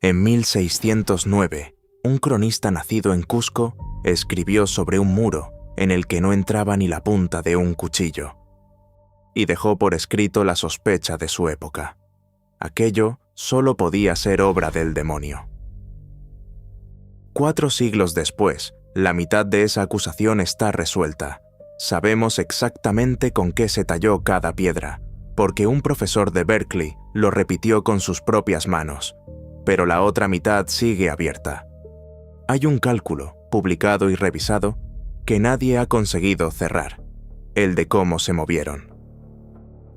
En 1609, un cronista nacido en Cusco escribió sobre un muro en el que no entraba ni la punta de un cuchillo, y dejó por escrito la sospecha de su época. Aquello solo podía ser obra del demonio. 4 siglos después, la mitad de esa acusación está resuelta. Sabemos exactamente con qué se talló cada piedra, porque un profesor de Berkeley lo repitió con sus propias manos, pero la otra mitad sigue abierta. Hay un cálculo, publicado y revisado, que nadie ha conseguido cerrar, el de cómo se movieron.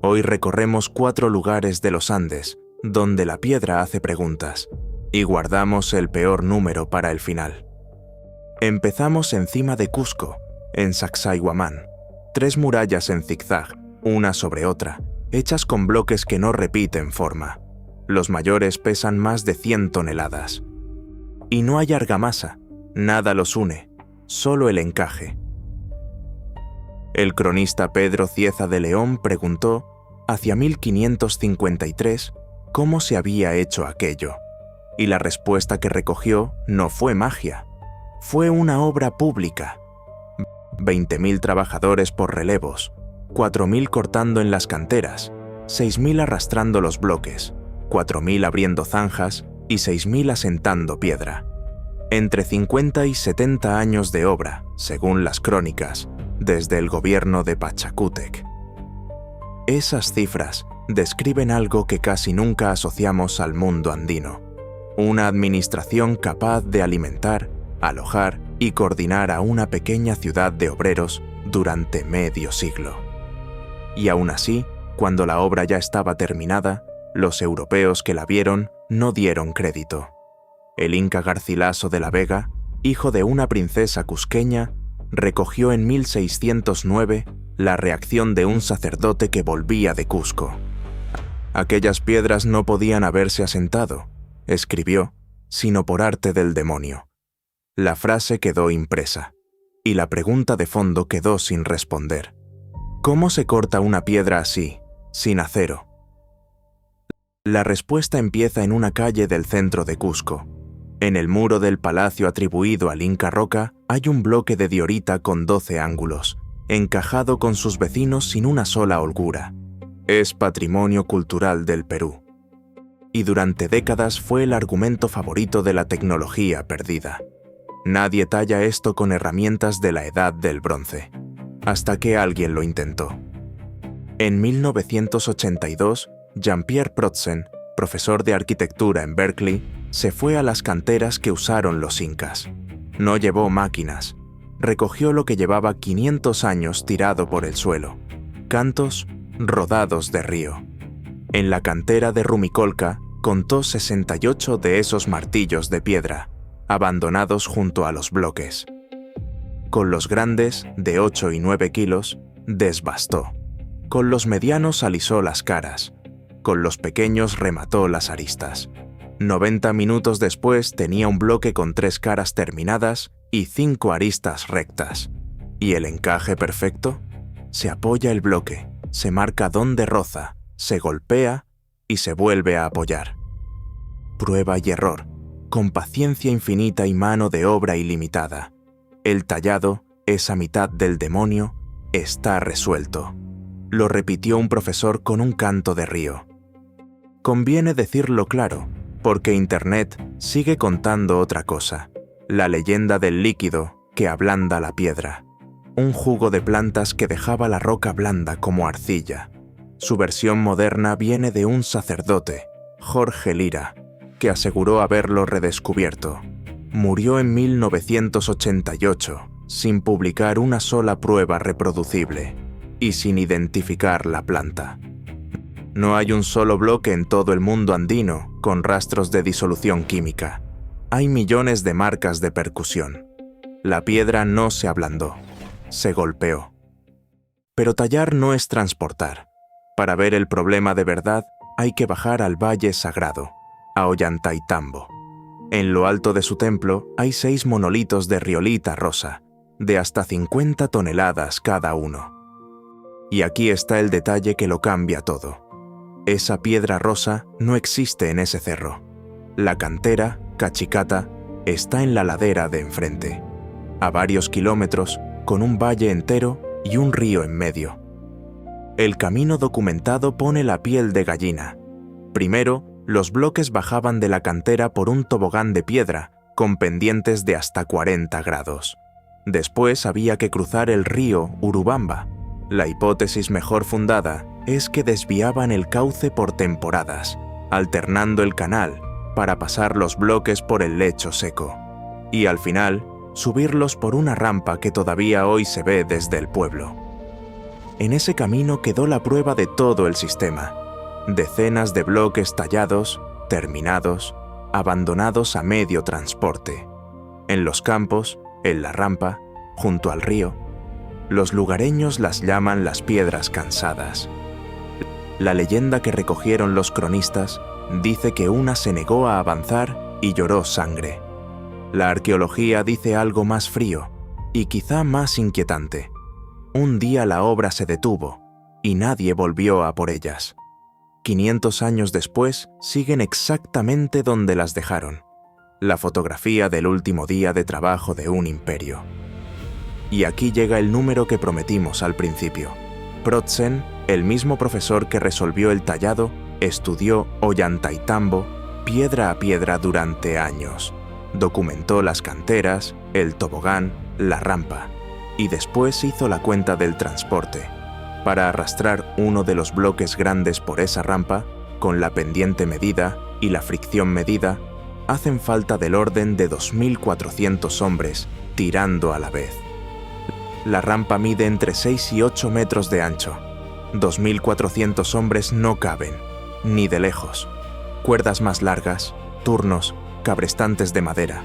Hoy recorremos 4 lugares de los Andes, donde la piedra hace preguntas, y guardamos el peor número para el final. Empezamos encima de Cusco, en Sacsayhuamán, 3 murallas en zigzag, una sobre otra, hechas con bloques que no repiten forma. Los mayores pesan más de 100 toneladas. Y no hay argamasa, nada los une, solo el encaje. El cronista Pedro Cieza de León preguntó, hacia 1553, cómo se había hecho aquello, y la respuesta que recogió no fue magia, fue una obra pública. 20.000 trabajadores por relevos, 4.000 cortando en las canteras, 6.000 arrastrando los bloques, 4.000 abriendo zanjas y 6.000 asentando piedra. Entre 50 y 70 años de obra, según las crónicas, desde el gobierno de Pachacútec. Esas cifras describen algo que casi nunca asociamos al mundo andino: una administración capaz de alimentar, alojar y coordinar a una pequeña ciudad de obreros durante medio siglo. Y aún así, cuando la obra ya estaba terminada, los europeos que la vieron no dieron crédito. El inca Garcilaso de la Vega, hijo de una princesa cusqueña, recogió en 1609 la reacción de un sacerdote que volvía de Cusco. Aquellas piedras no podían haberse asentado, escribió, sino por arte del demonio. La frase quedó impresa, y la pregunta de fondo quedó sin responder. ¿Cómo se corta una piedra así, sin acero? La respuesta empieza en una calle del centro de Cusco. En el muro del palacio atribuido al Inca Roca hay un bloque de diorita con 12 ángulos, encajado con sus vecinos sin una sola holgura. Es patrimonio cultural del Perú. Y durante décadas fue el argumento favorito de la tecnología perdida. Nadie talla esto con herramientas de la Edad del Bronce, hasta que alguien lo intentó. En 1982, Jean-Pierre Protzen, profesor de arquitectura en Berkeley, se fue a las canteras que usaron los incas. No llevó máquinas. Recogió lo que llevaba 500 años tirado por el suelo: cantos rodados de río. En la cantera de Rumicolca contó 68 de esos martillos de piedra, abandonados junto a los bloques. Con los grandes, de 8 y 9 kilos, desbastó. Con los medianos alisó las caras. Con los pequeños remató las aristas. 90 minutos después tenía un bloque con 3 caras terminadas y 5 aristas rectas. ¿Y el encaje perfecto? Se apoya el bloque, se marca dónde roza, se golpea y se vuelve a apoyar. Prueba y error, con paciencia infinita y mano de obra ilimitada. El tallado, esa mitad del demonio, está resuelto. Lo repitió un profesor con un canto de río. Conviene decirlo claro, porque Internet sigue contando otra cosa: la leyenda del líquido que ablanda la piedra. Un jugo de plantas que dejaba la roca blanda como arcilla. Su versión moderna viene de un sacerdote, Jorge Lira, que aseguró haberlo redescubierto. Murió en 1988, sin publicar una sola prueba reproducible y sin identificar la planta. No hay un solo bloque en todo el mundo andino con rastros de disolución química. Hay millones de marcas de percusión. La piedra no se ablandó, se golpeó. Pero tallar no es transportar. Para ver el problema de verdad, hay que bajar al Valle Sagrado, a Ollantaytambo. En lo alto de su templo hay 6 monolitos de riolita rosa, de hasta 50 toneladas cada uno. Y aquí está el detalle que lo cambia todo. Esa piedra rosa no existe en ese cerro. La cantera, Cachicata, está en la ladera de enfrente, a varios kilómetros, con un valle entero y un río en medio. El camino documentado pone la piel de gallina. Primero, los bloques bajaban de la cantera por un tobogán de piedra, con pendientes de hasta 40 grados. Después había que cruzar el río Urubamba. La hipótesis mejor fundada es que desviaban el cauce por temporadas, alternando el canal para pasar los bloques por el lecho seco, y al final subirlos por una rampa que todavía hoy se ve desde el pueblo. En ese camino quedó la prueba de todo el sistema. Decenas de bloques tallados, terminados, abandonados a medio transporte. En los campos, en la rampa, junto al río. Los lugareños las llaman las piedras cansadas. La leyenda que recogieron los cronistas dice que una se negó a avanzar y lloró sangre. La arqueología dice algo más frío y quizá más inquietante. Un día la obra se detuvo y nadie volvió a por ellas. 500 años después siguen exactamente donde las dejaron. La fotografía del último día de trabajo de un imperio. Y aquí llega el número que prometimos al principio. Protzen, el mismo profesor que resolvió el tallado, estudió Ollantaytambo piedra a piedra durante años. Documentó las canteras, el tobogán, la rampa, y después hizo la cuenta del transporte. Para arrastrar uno de los bloques grandes por esa rampa, con la pendiente medida y la fricción medida, hacen falta del orden de 2.400 hombres tirando a la vez. La rampa mide entre 6 y 8 metros de ancho. 2.400 hombres no caben, ni de lejos. Cuerdas más largas, turnos, cabrestantes de madera.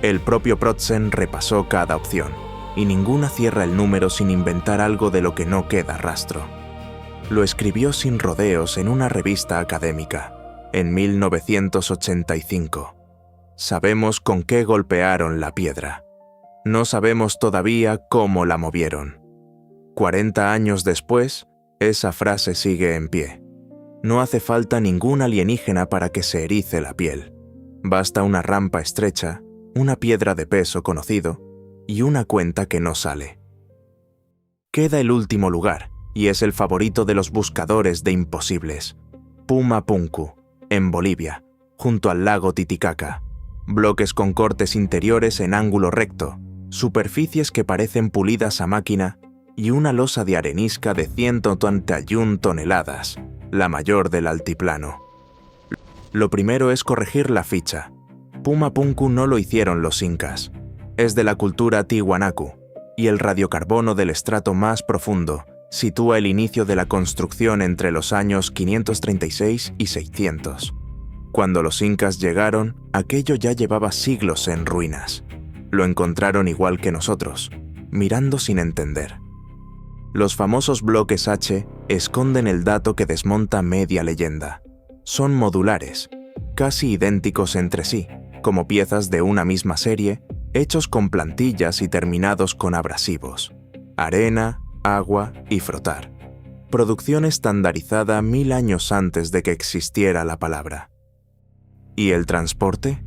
El propio Protzen repasó cada opción, y ninguna cierra el número sin inventar algo de lo que no queda rastro. Lo escribió sin rodeos en una revista académica, en 1985. Sabemos con qué golpearon la piedra. No sabemos todavía cómo la movieron. 40 años después, esa frase sigue en pie. No hace falta ningún alienígena para que se erice la piel. Basta una rampa estrecha, una piedra de peso conocido y una cuenta que no sale. Queda el último lugar, y es el favorito de los buscadores de imposibles. Pumapunku, en Bolivia, junto al lago Titicaca. Bloques con cortes interiores en ángulo recto, superficies que parecen pulidas a máquina y una losa de arenisca de 131 toneladas, la mayor del altiplano. Lo primero es corregir la ficha. Pumapunku no lo hicieron los incas. Es de la cultura tiwanaku, y el radiocarbono del estrato más profundo sitúa el inicio de la construcción entre los años 536 y 600. Cuando los incas llegaron, aquello ya llevaba siglos en ruinas. Lo encontraron igual que nosotros, mirando sin entender. Los famosos bloques H esconden el dato que desmonta media leyenda. Son modulares, casi idénticos entre sí, como piezas de una misma serie, hechos con plantillas y terminados con abrasivos, arena, agua y frotar. Producción estandarizada 1000 años antes de que existiera la palabra. ¿Y el transporte?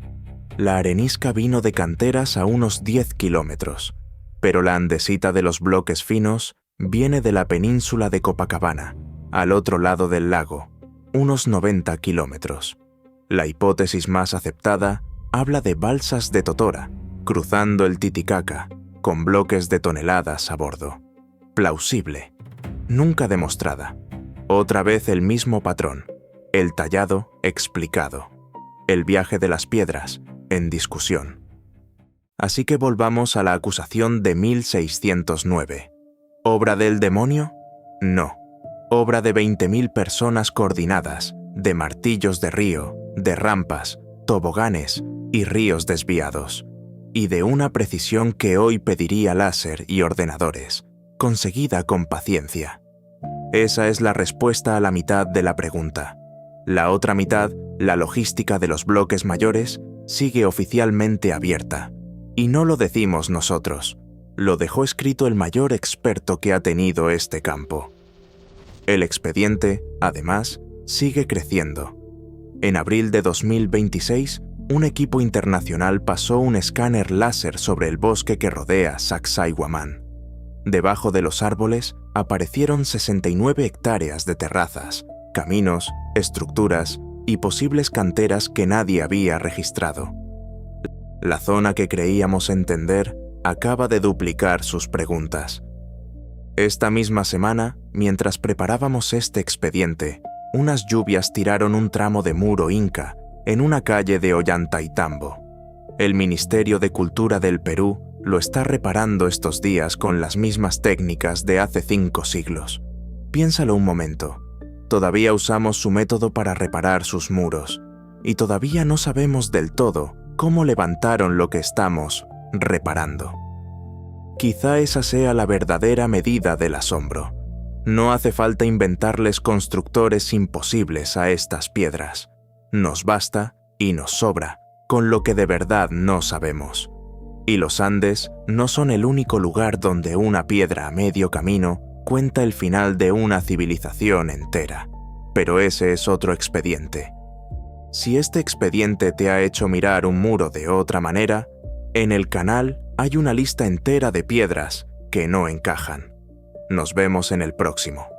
La arenisca vino de canteras a unos 10 kilómetros, pero la andesita de los bloques finos viene de la península de Copacabana, al otro lado del lago, unos 90 kilómetros. La hipótesis más aceptada habla de balsas de Totora, cruzando el Titicaca, con bloques de toneladas a bordo. Plausible, nunca demostrada. Otra vez el mismo patrón, el tallado explicado, el viaje de las piedras en discusión. Así que volvamos a la acusación de 1609. ¿Obra del demonio? No. Obra de 20.000 personas coordinadas, de martillos de río, de rampas, toboganes y ríos desviados, y de una precisión que hoy pediría láser y ordenadores, conseguida con paciencia. Esa es la respuesta a la mitad de la pregunta. La otra mitad, la logística de los bloques mayores, sigue oficialmente abierta. Y no lo decimos nosotros, lo dejó escrito el mayor experto que ha tenido este campo. El expediente, además, sigue creciendo. En abril de 2026 un equipo internacional pasó un escáner láser sobre el bosque que rodea Sacsayhuamán. Debajo de los árboles aparecieron 69 hectáreas de terrazas, caminos, estructuras y posibles canteras que nadie había registrado. La zona que creíamos entender acaba de duplicar sus preguntas. Esta misma semana, mientras preparábamos este expediente, unas lluvias tiraron un tramo de muro inca en una calle de Ollantaytambo. El Ministerio de Cultura del Perú lo está reparando estos días con las mismas técnicas de hace 5 siglos. Piénsalo un momento. Todavía usamos su método para reparar sus muros, y todavía no sabemos del todo cómo levantaron lo que estamos reparando. Quizá esa sea la verdadera medida del asombro. No hace falta inventarles constructores imposibles a estas piedras. Nos basta y nos sobra con lo que de verdad no sabemos. Y los Andes no son el único lugar donde una piedra a medio camino cuenta el final de una civilización entera. Pero ese es otro expediente. Si este expediente te ha hecho mirar un muro de otra manera, en el canal hay una lista entera de piedras que no encajan. Nos vemos en el próximo.